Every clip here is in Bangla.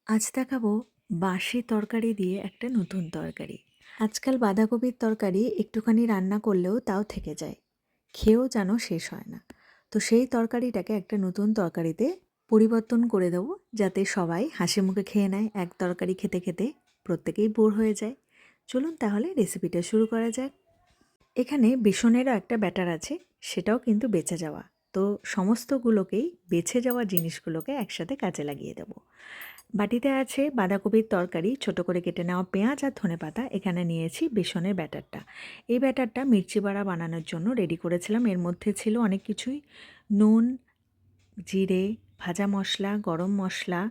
আজ দেখাবো বাসি তরকারি দিয়ে একটা নতুন তরকারি। আজকাল বাঁধাকপির তরকারি একটুখানি রান্না করলেও তাও থেকে যায়, খেয়েও যেন শেষ হয় না। তো সেই তরকারিটাকে একটা নতুন তরকারিতে পরিবর্তন করে দেবো, যাতে সবাই হাসি মুখে খেয়ে নেয়। এক তরকারি খেতে খেতে প্রত্যেকেই বোর হয়ে যায়। চলুন তাহলে রেসিপিটা শুরু করা যাক। এখানে বেসনেরও একটা ব্যাটার আছে, সেটাও কিন্তু বেঁচে যাওয়া। তো সমস্তগুলোকেই বেছে যাওয়া জিনিসগুলোকে একসাথে কাজে লাগিয়ে দেবো। বাটিতে আছে বাঁধাকপির তরকারি, ছোট করে কেটে নেওয়া পেঁয়াজ আর ধনেপাতা। এখানে নিয়েছি বেসনের ব্যাটারটা। এই ব্যাটারটা মির্চি বড়া বানানোর জন্য রেডি করেছিলাম। এর মধ্যে ছিল অনেক কিছুই: নুন, জিরে, ভাজা মশলা, গরম মশলা,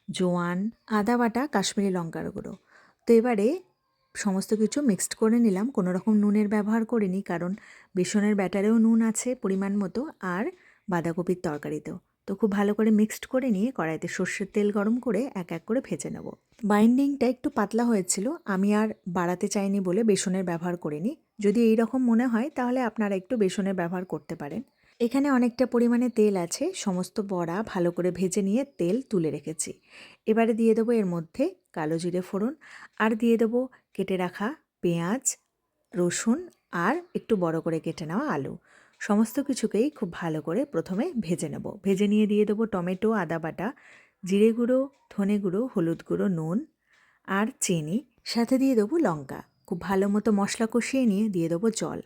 জোয়ান, আদা বাটা, কাশ্মীরি লঙ্কার গুঁড়ো। তো এবারে সমস্ত কিছু মিক্সড করে নিলাম। কোনো রকম নুনের ব্যবহার করিনি, কারণ বেসনের ব্যাটারেও নুন আছে পরিমাণ মতো, আর বাঁধাকপির তরকারিতেও। তো খুব ভালো করে মিক্সড করে নিয়ে কড়াইতে সর্ষের তেল গরম করে এক এক করে ভেজে নেব। বাইন্ডিংটা একটু পাতলা হয়েছিল, আমি আর বাড়াতে চাইনি বলে বেসনের ব্যবহার করিনি। যদি এই রকম মনে হয় তাহলে আপনারা একটু বেসনের ব্যবহার করতে পারেন। এখানে অনেকটা পরিমাণে তেল আছে, সমস্ত বড়া ভালো করে ভেজে নিয়ে তেল তুলে রেখেছি। এবারে দিয়ে দেবো এর মধ্যে কালো জিরে ফোড়ন, আর দিয়ে দেবো কেটে রাখা পেঁয়াজ, রসুন, আর একটু বড় করে কেটে নেওয়া আলু। সমস্ত কিছুকেই খুব ভালো করে প্রথমে ভেজে নেব। ভেজে নিয়ে দিয়ে দেবো টমেটো, আদা বাটা, জিরে গুঁড়ো, ধনে গুঁড়ো, হলুদ গুঁড়ো, নুন আর চিনি, সাথে দিয়ে দেবো লঙ্কা। খুব ভালো মতো মশলা কষিয়ে নিয়ে দিয়ে দেবো জল।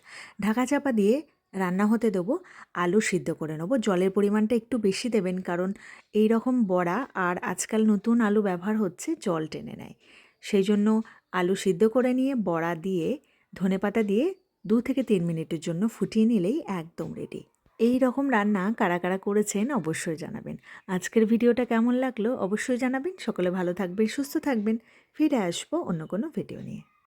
ঢাকা চাপা দিয়ে রান্না হতে দেবো। আলু সিদ্ধ করে নেবো। জলের পরিমাণটা একটু বেশি দেবেন, কারণ এই রকম বড়া আর আজকাল নতুন আলু ব্যবহার হচ্ছে, জল টেনে নেয়। সেই জন্য আলু সিদ্ধ করে নিয়ে বড়া দিয়ে ধনেপাতা দিয়ে 2 থেকে 3 মিনিটের জন্য ফুটিয়ে নিলেই একদম রেডি। এই রকম রান্না কারা কারা করেছেন অবশ্যই জানাবেন। আজকের ভিডিওটা কেমন লাগলো অবশ্যই জানাবেন। সকলে ভালো থাকবেন, সুস্থ থাকবেন। ফিরে আসবো অন্য কোনো ভিডিও নিয়ে।